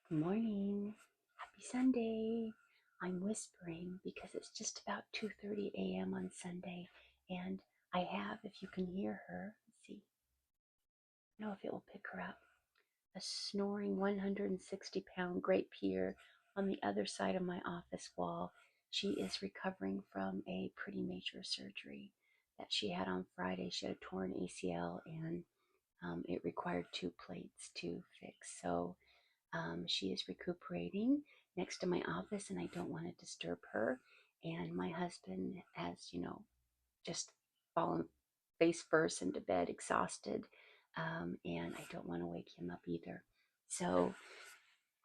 Good morning. Happy Sunday. I'm whispering because it's just about 2:30 a.m. on Sunday, and I have, if you can hear her, let's see, I don't know if it will pick her up, a snoring 160-pound Great Pyr on the other side of my office wall. She is recovering from a pretty major surgery that she had on Friday. She had a torn ACL, and it required two plates to fix. So she is recuperating next to my office, and I don't want to disturb her. And my husband has, just fallen face first into bed, exhausted, and I don't want to wake him up either. So,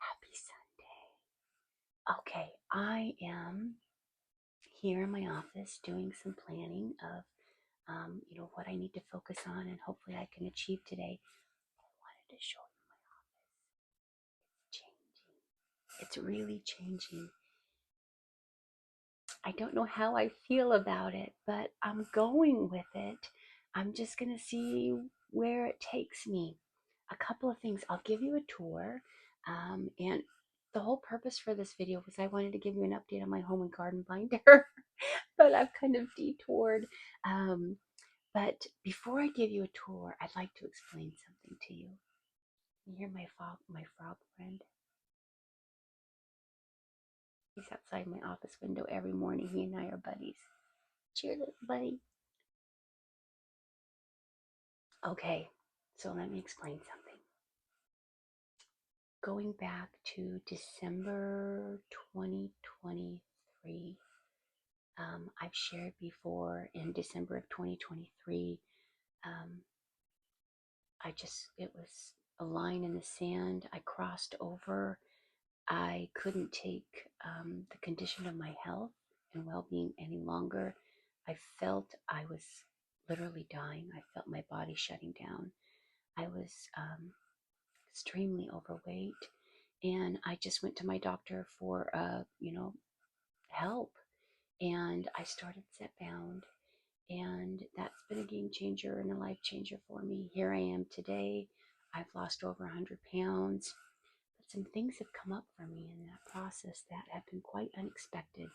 happy Sunday. Okay, I am here in my office doing some planning of, what I need to focus on, and hopefully I can achieve today. I wanted to show you my office. It's changing. It's really changing. I don't know how I feel about it, but I'm going with it. I'm just going to see where it takes me. A couple of things. I'll give you a tour. And the whole purpose for this video was I wanted to give you an update on my home and garden binder, but I've kind of detoured. But before I give you a tour, I'd like to explain something to you. You hear my frog friend? He's outside my office window every morning. He and I are buddies. Cheers, buddy. Okay, so let me explain something. Going back to December 2023, I've shared before in December of 2023, um, it was a line in the sand. I crossed over. I couldn't take the condition of my health and well being any longer. I felt I was literally dying. I felt my body shutting down. I was extremely overweight, and I just went to my doctor for help, and I started Zepbound, and that's been a game changer and a life changer for me. Here I am today. I've lost over 100 pounds, but some things have come up for me in that process that have been quite unexpected,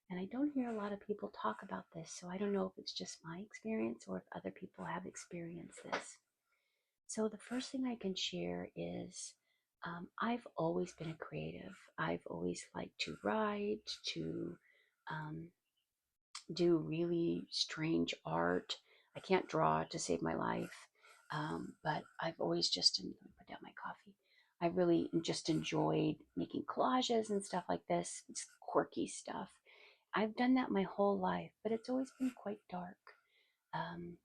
and I don't hear a lot of people talk about this, so I don't know if it's just my experience or if other people have experienced this. So the first thing I can share is I've always been a creative. I've always liked to write, to um, do really strange art. I can't draw to save my life, but I've always just put down my coffee. I really just enjoyed making collages and stuff like this. It's quirky stuff. I've done that my whole life, but it's always been quite dark. Um,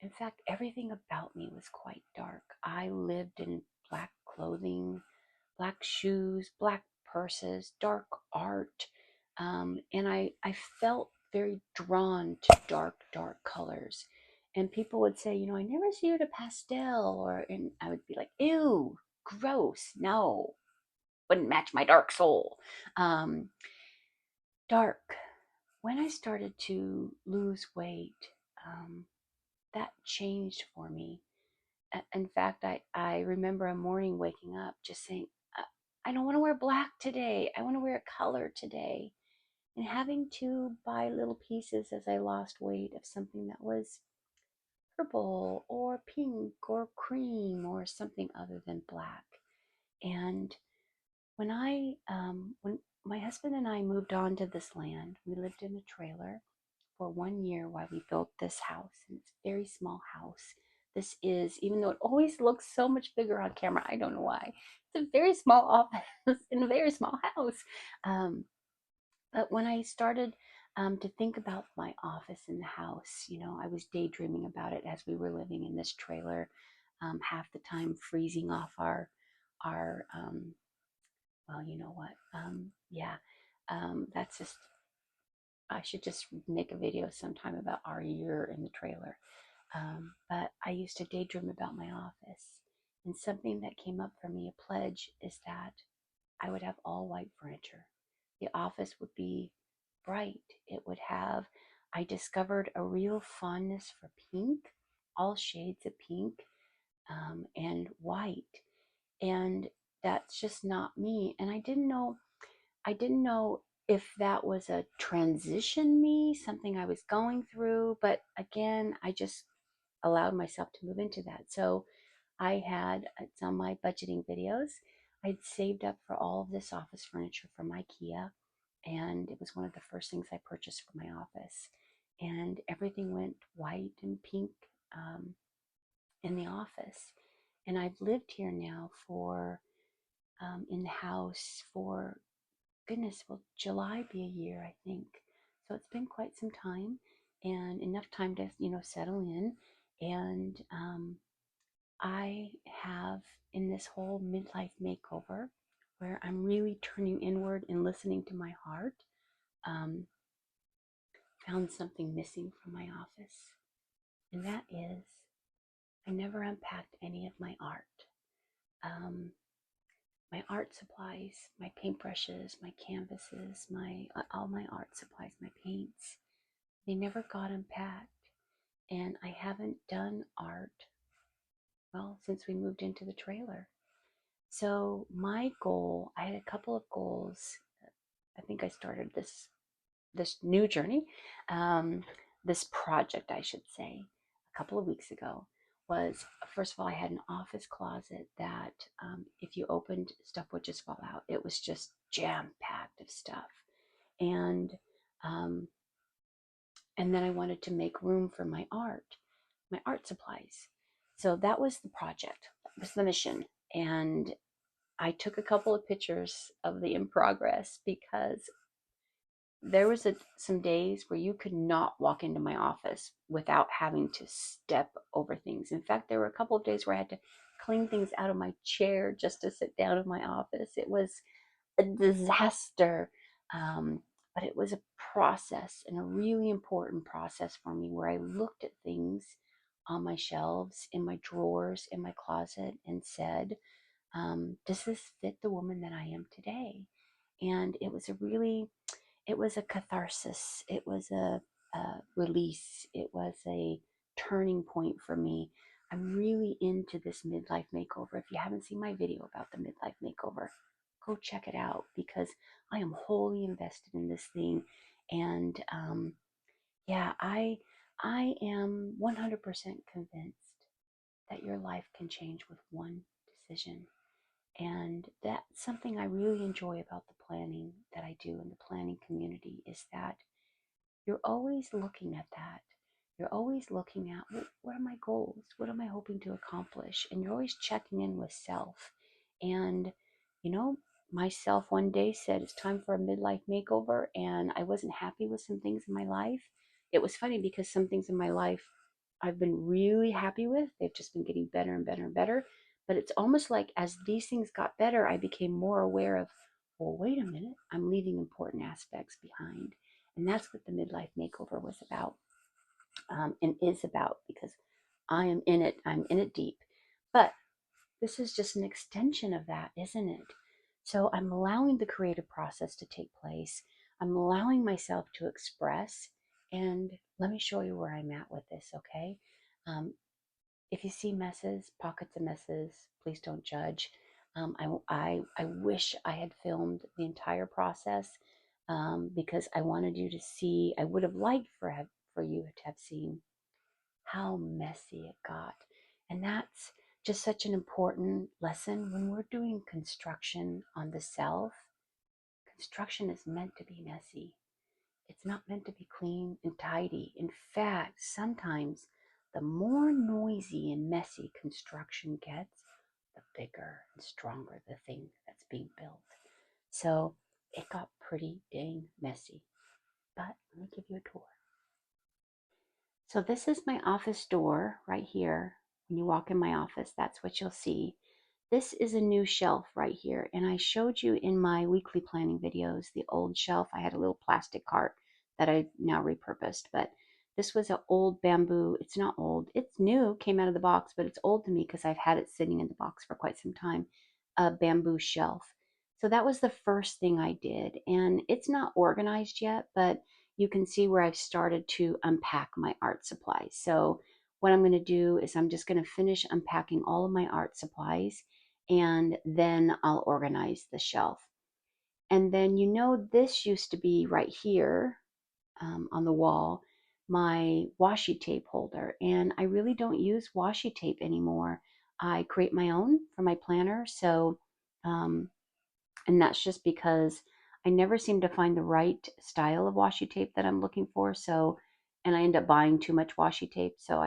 in fact, everything about me was quite dark. I lived in black clothing, black shoes, black purses, dark art. And I felt very drawn to dark colors. And people would say, I never see you in a pastel, and I would be like, ew, gross, no, wouldn't match my dark soul. Um, Dark. When I started to lose weight, that changed for me. In fact, I remember a morning waking up just saying, I don't want to wear black today. I want to wear a color today. And having to buy little pieces as I lost weight of something that was purple or pink or cream or something other than black. And when my husband and I moved on to this land, we lived in a trailer for 1 year while we built this house. And it's a very small house. This is, even though it always looks so much bigger on camera, I don't know why. It's a very small office in a very small house. But when I started to think about my office in the house, I was daydreaming about it as we were living in this trailer, half the time freezing off our well, you know what? Yeah, that's just, I should just make a video sometime about our year in the trailer. But I used to daydream about my office. And something that came up for me, a pledge, is that I would have all white furniture. The office would be bright. It would have, I discovered a real fondness for pink, all shades of pink, and white. And that's just not me. And I didn't know if that was a transition me, something I was going through, but again, I just allowed myself to move into that. So I had, it's on my budgeting videos, I'd saved up for all of this office furniture from IKEA, and it was one of the first things I purchased for my office. And everything went white and pink in the office. And I've lived here now for, in the house for, goodness, will July be a year, I think. So it's been quite some time and enough time to, settle in. And I have, in this whole midlife makeover, where I'm really turning inward and listening to my heart, um, found something missing from my office. And that is, I never unpacked any of my art. Um, my art supplies, my paintbrushes, my canvases, my all my art supplies, my paints, they never got unpacked. And I haven't done art, well, since we moved into the trailer. So my goal, I had a couple of goals. I think I started this new journey, um, this project, I should say, a couple of weeks ago. Was, first of all, I had an office closet that, if you opened, stuff would just fall out. It was just jam packed of stuff, and um, and then I wanted to make room for my art supplies. So that was the project. That was the mission, and I took a couple of pictures of the in progress because there was some days where you could not walk into my office without having to step over things. In fact, there were a couple of days where I had to clean things out of my chair just to sit down in my office. It was a disaster, um, but it was a process, and a really important process for me, where I looked at things on my shelves, in my drawers, in my closet, and said, does this fit the woman that I am today? And it was a catharsis. It was a release. It was a turning point for me. I'm really into this midlife makeover. If you haven't seen my video about the midlife makeover, go check it out, because I am wholly invested in this thing. And yeah, I am 100% convinced that your life can change with one decision. And that's something I really enjoy about the planning that I do in the planning community, is that you're always looking at that. You're always looking at, what are my goals? What am I hoping to accomplish? And you're always checking in with self. And, you know, myself one day said, it's time for a midlife makeover. And I wasn't happy with some things in my life. It was funny because some things in my life I've been really happy with. They've just been getting better and better and better. But it's almost like as these things got better, I became more aware of, well, wait a minute, I'm leaving important aspects behind. And that's what the midlife makeover was about, and is about, because I am in it. I'm in it deep. But this is just an extension of that, isn't it? So I'm allowing the creative process to take place. I'm allowing myself to express. And let me show you where I'm at with this, okay? Um, if you see messes, pockets of messes, please don't judge. I wish I had filmed the entire process, because I wanted you to see. I would have liked for you to have seen how messy it got. And that's just such an important lesson when we're doing construction on the self. Construction is meant to be messy. It's not meant to be clean and tidy. In fact, sometimes the more noisy and messy construction gets, the bigger and stronger the thing that's being built. So it got pretty dang messy. But let me give you a tour. So this is my office door right here. When you walk in my office, that's what you'll see. This is a new shelf right here. And I showed you in my weekly planning videos, the old shelf. I had a little plastic cart that I now repurposed, but this was an old bamboo. It's not old. It's new, came out of the box, but it's old to me because I've had it sitting in the box for quite some time. A bamboo shelf. So that was the first thing I did. And it's not organized yet, but you can see where I've started to unpack my art supplies. So what I'm going to do is I'm just going to finish unpacking all of my art supplies. and then I'll organize the shelf. And then, this used to be right here on the wall, my washi tape holder. And I really don't use washi tape anymore. I create my own for my planner. So, um, and that's just because I never seem to find the right style of washi tape that I'm looking for. So, and I end up buying too much washi tape. So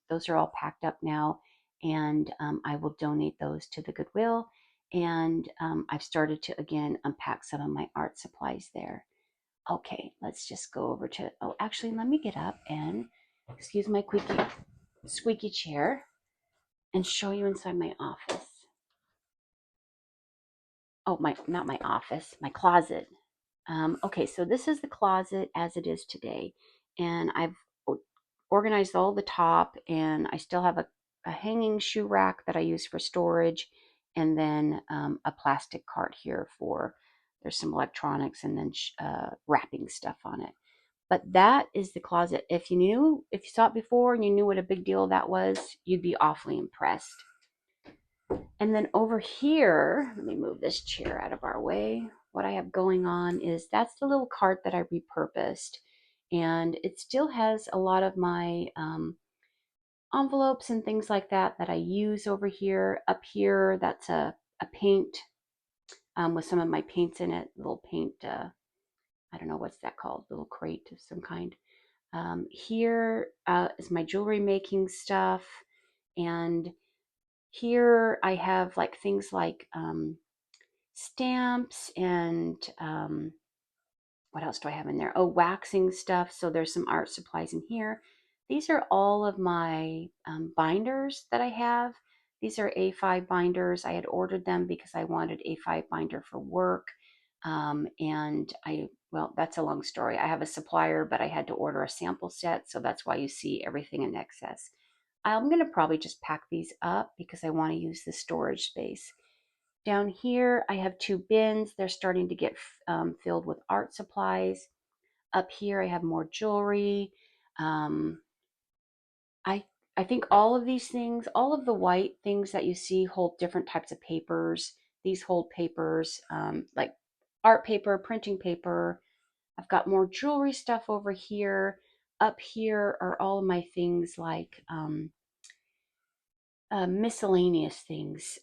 those are all packed up now, and I will donate those to the Goodwill. And I've started to again unpack some of my art supplies there. Okay, let's just go over to, oh, actually, let me get up and excuse my squeaky chair and show you inside my office. Oh, not my office, my closet. Okay, so this is the closet as it is today. And I've organized all the top, and I still have a hanging shoe rack that I use for storage, and then a plastic cart here there's some electronics and then wrapping stuff on it. But that is the closet. If you saw it before and you knew what a big deal that was, you'd be awfully impressed. And then over here, let me move this chair out of our way. What I have going on is that's the little cart that I repurposed. And it still has a lot of my envelopes and things like that I use over here. Up here, that's a paint with some of my paints in it, little paint, I don't know what's that called, little crate of some kind. Here is my jewelry making stuff. And here I have like things like stamps and what else do I have in there? Oh, waxing stuff. So there's some art supplies in here. These are all of my binders that I have. These are A5 binders. I had ordered them because I wanted A5 binder for work. Well, that's a long story. I have a supplier, but I had to order a sample set. So that's why you see everything in excess. I'm going to probably just pack these up because I want to use the storage space. Down here, I have two bins. They're starting to get filled with art supplies. Up here, I have more jewelry. Um, I I think all of these things, all of the white things that you see, hold different types of papers. These hold papers like art paper, printing paper. I've got more jewelry stuff over here. Up here are all of my things like miscellaneous things,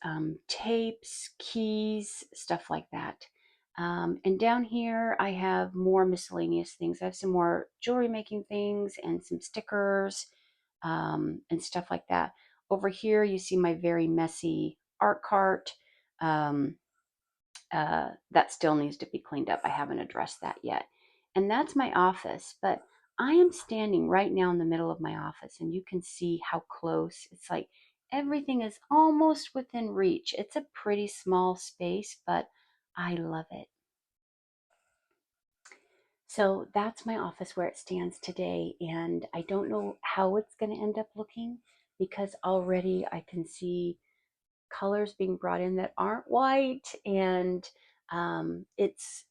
tapes, keys, stuff like that. And down here, I have more miscellaneous things. I have some more jewelry making things and some stickers and stuff like that. Over here, you see my very messy art cart. Um, that still needs to be cleaned up. I haven't addressed that yet. And that's my office. But I am standing right now in the middle of my office, and you can see how close. It's like everything is almost within reach. It's a pretty small space, but I love it. So that's my office where it stands today. And I don't know how it's going to end up looking because already I can see colors being brought in that aren't white, and it's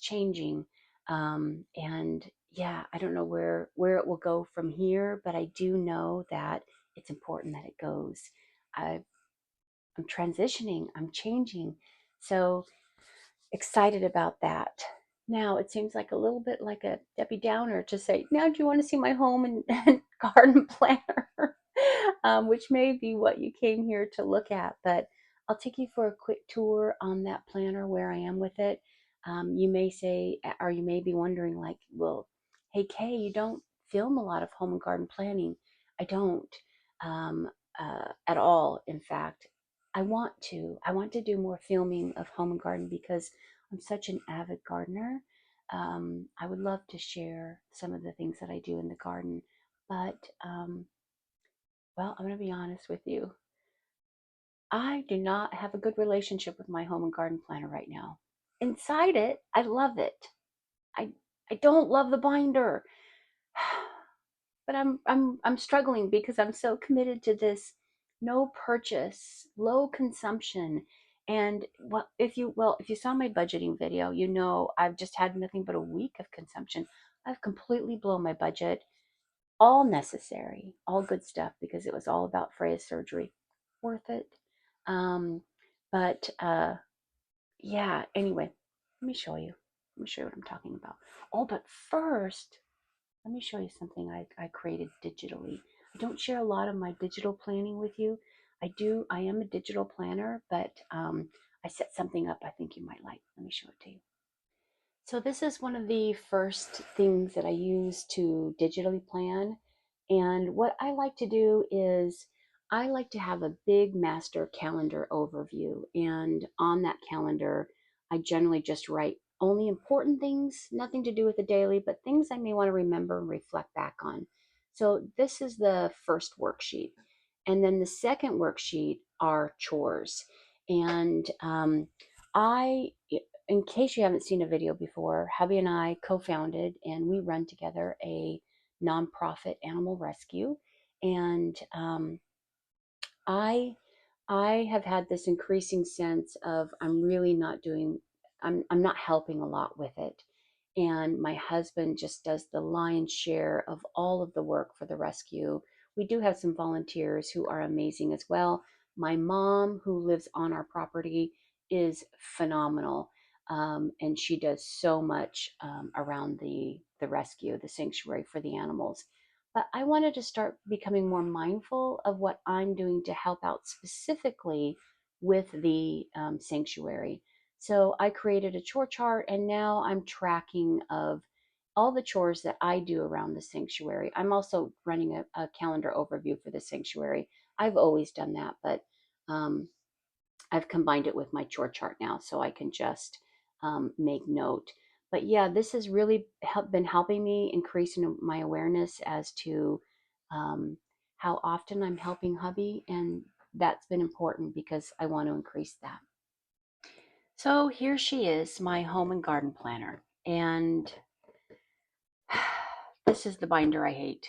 changing, and yeah, I don't know where it will go from here, but I do know that it's important that it goes. I, I'm transitioning, I'm changing, so excited about that. Now it seems like a little bit like a Debbie Downer to say, now do you want to see my home and garden planner? Which may be what you came here to look at, but I'll take you for a quick tour on that planner where I am with it. You may say, or you may be wondering, like, well, hey, Kay, you don't film a lot of home and garden planning. I don't at all, in fact. I want to do more filming of home and garden because I'm such an avid gardener. I would love to share some of the things that I do in the garden, but well, I'm going to be honest with you. I do not have a good relationship with my home and garden planner right now. Inside it, I love it. I I don't love the binder. But I'm struggling because I'm so committed to this no purchase, low consumption. And if you saw my budgeting video, you know I've just had nothing but a week of consumption. I've completely blown my budget, all necessary, all good stuff because it was all about Freya's surgery. Worth it. But yeah, anyway, let me show you. Let me show you what I'm talking about. Oh, but first, let me show you something I created digitally. I don't share a lot of my digital planning with you. I am a digital planner, but I set something up I think you might like. Let me show it to you. So this is one of the first things that I use to digitally plan. And what I like to do is I like to have a big master calendar overview. And on that calendar, I generally just write only important things, nothing to do with the daily, but things I may want to remember and reflect back on. So this is the first worksheet. And then the second worksheet are chores. And I in case you haven't seen a video before, hubby and I co-founded and we run together a nonprofit animal rescue. And I I have had this increasing sense of I'm really not doing I'm not helping a lot with it. And my husband just does the lion's share of all of the work for the rescue. We do have some volunteers who are amazing as well. My mom, who lives on our property, is phenomenal. And she does so much around the rescue, the sanctuary for the animals. But I wanted to start becoming more mindful of what I'm doing to help out specifically with the sanctuary. So I created a chore chart and now I'm tracking of all the chores that I do around the sanctuary. I'm also running a calendar overview for the sanctuary. I've always done that, but um, I've combined it with my chore chart now so I can just make note. But yeah, this has really been helping me increasing my awareness as to how often I'm helping hubby. And that's been important because I want to increase that. So here she is, my home and garden planner. And this is the binder I hate.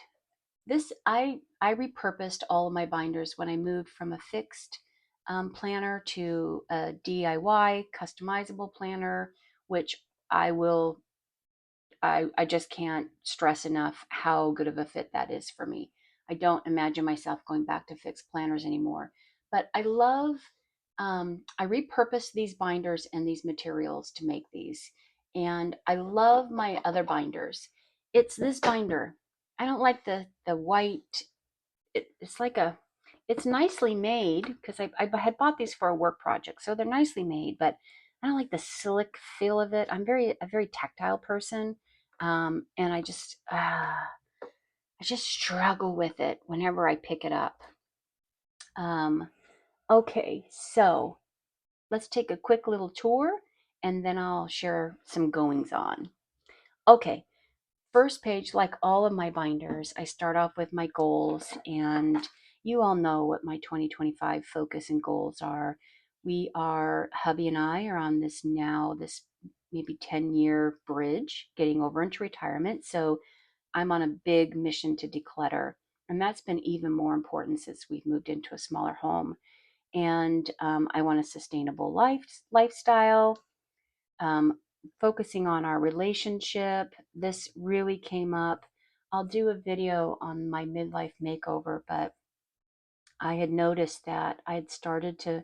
I repurposed all of my binders when I moved from a fixed planner to a DIY customizable planner, which I will I just can't stress enough how good of a fit that is for me. I don't imagine myself going back to fixed planners anymore. But I repurposed these binders and these materials to make these. And I love my other binders. It's this binder. I don't like the white. It's like it's nicely made because I had bought these for a work project. So they're nicely made, but I don't like the slick feel of it. I'm a very tactile person. And I just struggle with it whenever I pick it up. Um, okay, so let's take a quick little tour and then I'll share some goings on. Okay, first page, like all of my binders, I start off with my goals, and you all know what my 2025 focus and goals are. Hubby and I are on this maybe 10-year bridge getting over into retirement. So I'm on a big mission to declutter. And that's been even more important since we've moved into a smaller home. And I want a sustainable lifestyle, um, focusing on our relationship. This really came up. I'll do a video on my midlife makeover, but I had noticed that I had started to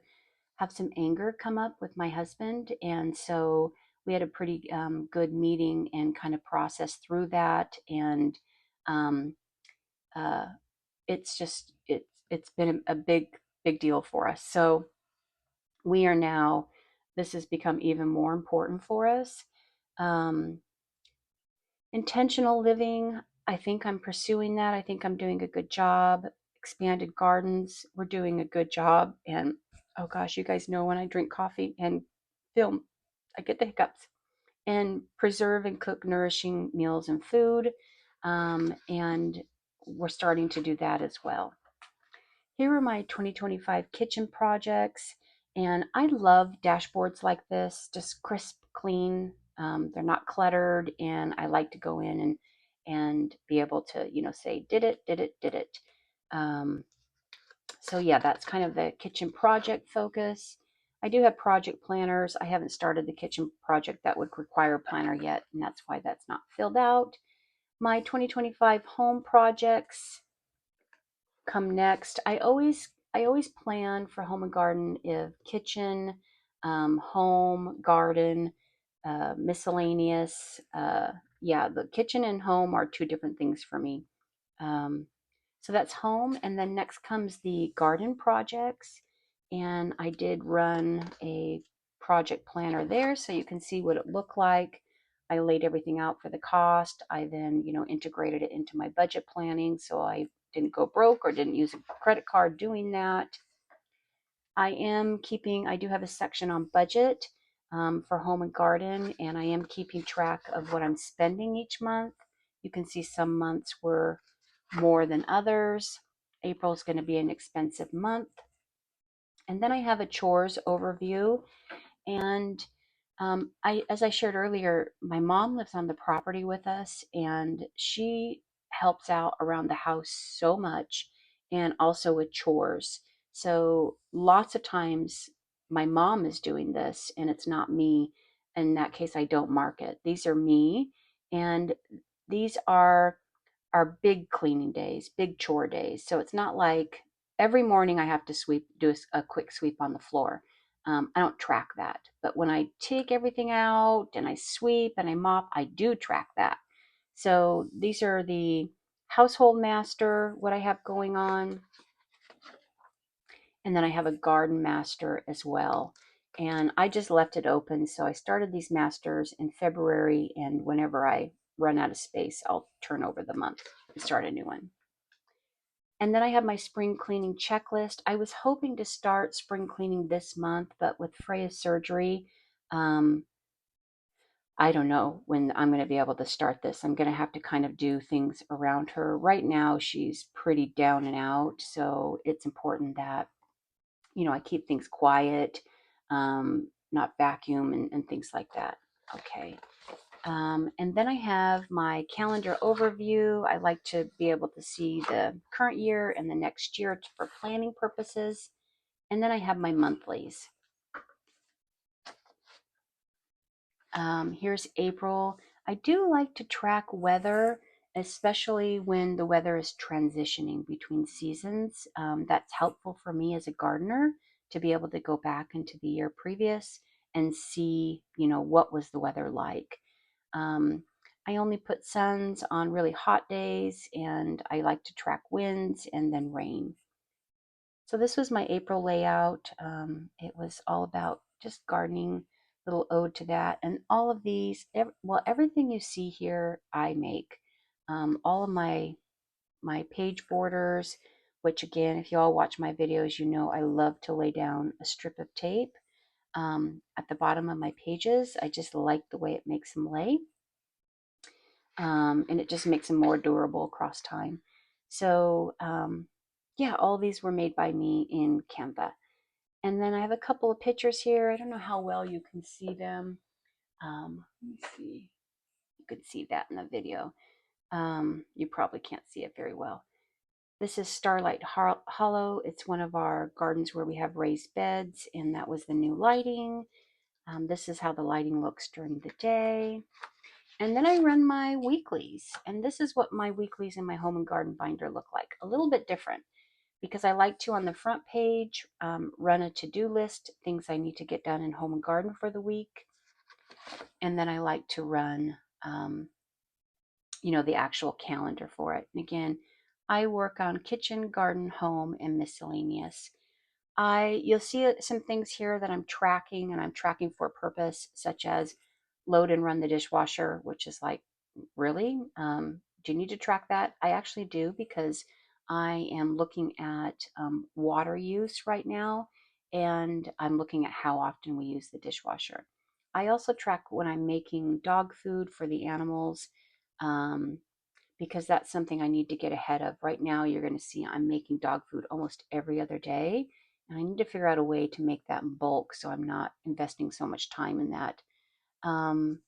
have some anger come up with my husband. And so we had a pretty good meeting and kind of process through that. And um, uh, it's been a big deal for us. So we are now, this has become even more important for us. Um, Intentional living, I think I'm pursuing that. I think I'm doing a good job. Expanded gardens, we're doing a good job. And oh gosh, you guys know when I drink coffee and film, I get the hiccups. And preserve and cook nourishing meals and food. And we're starting to do that as well. Here are my 2025 kitchen projects. And I love dashboards like this, just crisp, clean. They're not cluttered. And I like to go in and be able to, say, did it, did it, did it. Um, so yeah, that's kind of the kitchen project focus. I do have project planners. I haven't started the kitchen project that would require a planner yet, and that's why that's not filled out. My 2025 home projects come next. I always plan for home and garden if kitchen, home, garden, miscellaneous. Yeah, the kitchen and home are two different things for me. Um, so that's home. And then next comes the garden projects. And I did run a project planner there so you can see what it looked like. I laid everything out for the cost. I then, integrated it into my budget planning so I didn't go broke or didn't use a credit card doing that. I do have a section on budget for home and garden, and I am keeping track of what I'm spending each month. You can see some months were more than others. April is going to be an expensive month. And then I have a chores overview. And as I shared earlier, my mom lives on the property with us, and she helps out around the house so much, and also with chores. So lots of times, my mom is doing this, and it's not me. In that case, I don't mark it. These are me, and these are big cleaning days, big chore days. So it's not like every morning I have to do a quick sweep on the floor. I don't track that. But when I take everything out and I sweep and I mop, I do track that. So these are the household master, what I have going on. And then I have a garden master as well. And I just left it open. So I started these masters in February. And whenever I run out of space, I'll turn over the month and start a new one. And then I have my spring cleaning checklist. I was hoping to start spring cleaning this month, but with Freya's surgery, um, I don't know when I'm going to be able to start this. I'm going to have to kind of do things around her. Right now, she's pretty down and out, so it's important that, I keep things quiet, not vacuum and things like that. Okay. And then I have my calendar overview. I like to be able to see the current year and the next year for planning purposes. And then I have my monthlies. Here's April. I do like to track weather, especially when the weather is transitioning between seasons. That's helpful for me as a gardener to be able to go back into the year previous and see, what was the weather like. Um, I only put suns on really hot days, and I like to track winds and then rain. So this was my April layout. It was all about just gardening, little ode to that. And all of these, everything you see here, I make. All of my page borders, which again, if you all watch my videos, I love to lay down a strip of tape at the bottom of my pages. I just like the way it makes them lay. And it just makes them more durable across time. So, yeah, all these were made by me in Canva. And then I have a couple of pictures here. I don't know how well you can see them. Let me see. You could see that in the video. You probably can't see it very well. This is Starlight Hollow. It's one of our gardens where we have raised beds, and that was the new lighting. This is how the lighting looks during the day. And then I run my weeklies. And this is what my weeklies in my home and garden binder look like. A little bit different because I like to, on the front page, run a to-do list, things I need to get done in home and garden for the week. And then I like to run, the actual calendar for it. And again, I work on kitchen, garden, home, and miscellaneous. You'll see some things here that I'm tracking, and I'm tracking for a purpose, such as load and run the dishwasher, which is like, really? Do you need to track that? I actually do, because I am looking at water use right now, and I'm looking at how often we use the dishwasher. I also track when I'm making dog food for the animals, um, because that's something I need to get ahead of. Right now, you're going to see I'm making dog food almost every other day, and I need to figure out a way to make that in bulk so I'm not investing so much time in that. Um,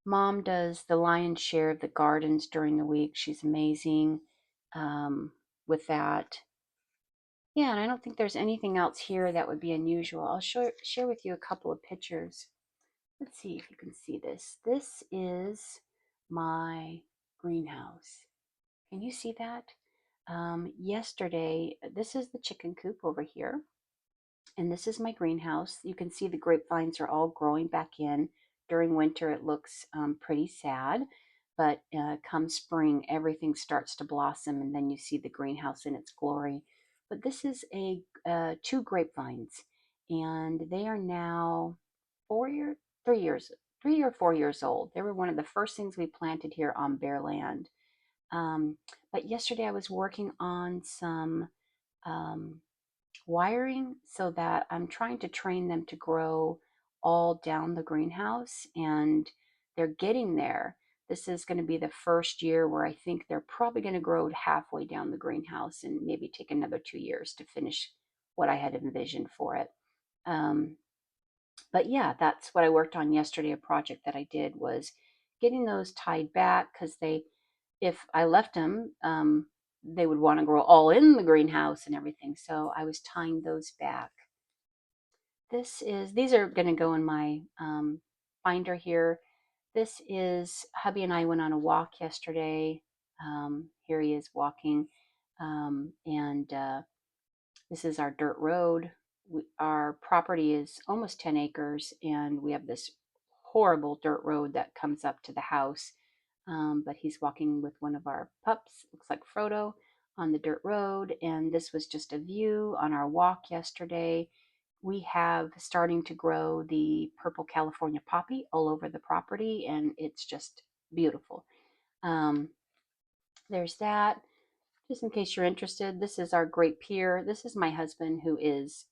Mom does the lion's share of the gardens during the week. She's amazing with that. Yeah, and I don't think there's anything else here that would be unusual. I'll share with you a couple of pictures. Let's see if you can see this. This is my greenhouse. Can you see that? Yesterday, this is the chicken coop over here, and this is my greenhouse. You can see the grapevines are all growing back in. During winter, it looks pretty sad, but come spring, everything starts to blossom, and then you see the greenhouse in its glory. But this is a two grapevines, and they are now 4 year, 3 years, 3 or 4 years old. They were one of the first things we planted here on bare land. But yesterday I was working on some um, wiring so that I'm trying to train them to grow all down the greenhouse, and they're getting there. This is going to be the first year where I think they're probably going to grow halfway down the greenhouse and maybe take another 2 years to finish what I had envisioned for it. Um, but yeah, that's what I worked on yesterday. A project that I did was getting those tied back because if I left them, they would want to grow all in the greenhouse and everything. So I was tying those back. These are going to go in my binder here. This is hubby and I went on a walk yesterday. Here he is walking, and this is our dirt road. Our property is almost 10 acres, and we have this horrible dirt road that comes up to the house. But he's walking with one of our pups, looks like Frodo, on the dirt road. And this was just a view on our walk yesterday. We have starting to grow the purple California poppy all over the property, and it's just beautiful. Um, there's that. Just in case you're interested, this is our great pier. This is my husband, who is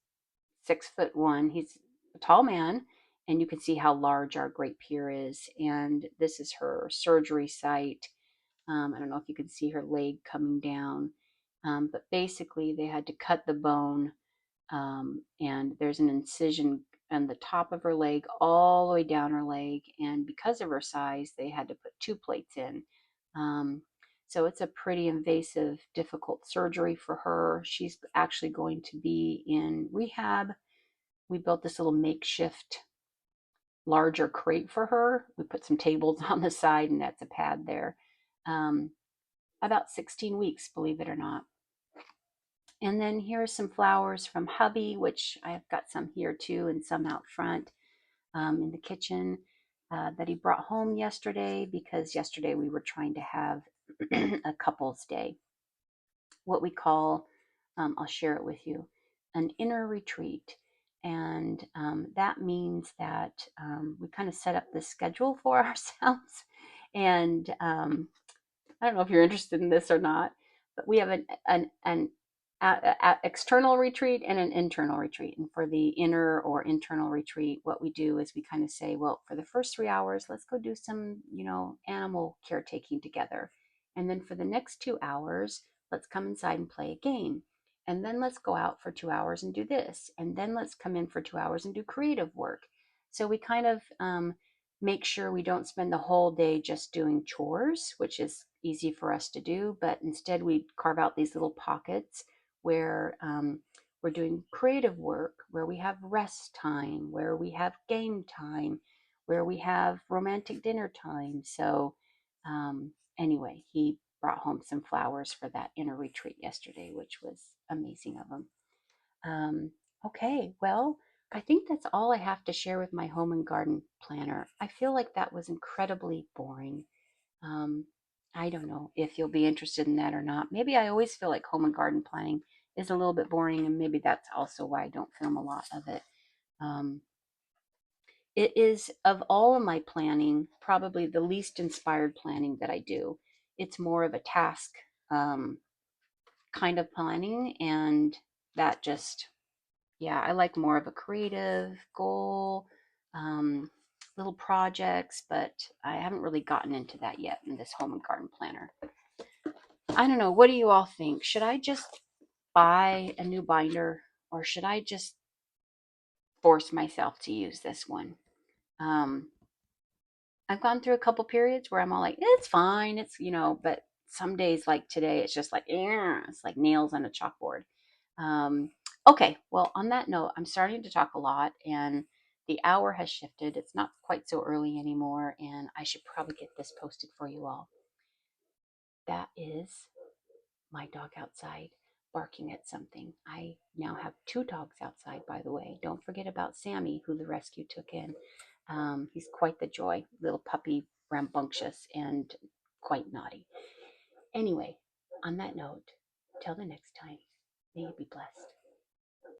6'1". He's a tall man, and you can see how large our great pier is. And this is her surgery site. I don't know if you can see her leg coming down, but basically they had to cut the bone, and there's an incision on the top of her leg all the way down her leg. And because of her size, they had to put two plates in. Um, so it's a pretty invasive, difficult surgery for her. She's actually going to be in rehab. We built this little makeshift larger crate for her. We put some tables on the side, and that's a pad there. Um, about 16 weeks, believe it or not. And then here are some flowers from hubby, which I've got some here too, and some out front in the kitchen that he brought home yesterday, because yesterday we were trying to have a couple's day, what we call, I'll share it with you, an inner retreat. And that means that we kind of set up this schedule for ourselves. And I don't know if you're interested in this or not, but we have an external retreat and an internal retreat. And for the inner or internal retreat, what we do is we kind of say, well, for the first 3 hours, let's go do some, animal caretaking together. And then for the next 2 hours, let's come inside and play a game. And then let's go out for 2 hours and do this. And then let's come in for 2 hours and do creative work. So we kind of make sure we don't spend the whole day just doing chores, which is easy for us to do, but instead we carve out these little pockets where we're doing creative work, where we have rest time, where we have game time, where we have romantic dinner time. So anyway, he brought home some flowers for that inner retreat yesterday, which was amazing of him. Um, okay, well, I think that's all I have to share with my home and garden planner. I feel like that was incredibly boring. Um, I don't know if you'll be interested in that or not. Maybe I always feel like home and garden planning is a little bit boring, and maybe that's also why I don't film a lot of it. Um, it is, of all of my planning, probably the least inspired planning that I do. It's more of a task um, kind of planning, and that just, yeah, I like more of a creative goal, um, little projects, but I haven't really gotten into that yet in this home and garden planner. I don't know. What do you all think? Should I just buy a new binder, or should I just force myself to use this one? Um, I've gone through a couple periods where I'm all like, it's fine. But some days like today, it's just like, yeah, it's like nails on a chalkboard. Um, okay, well, on that note, I'm starting to talk a lot, and the hour has shifted. It's not quite so early anymore, and I should probably get this posted for you all. That is my dog outside barking at something. I now have two dogs outside, by the way. Don't forget about Sammy, who the rescue took in. He's quite the joy, little puppy, rambunctious, and quite naughty. Anyway, on that note, till the next time, may you be blessed.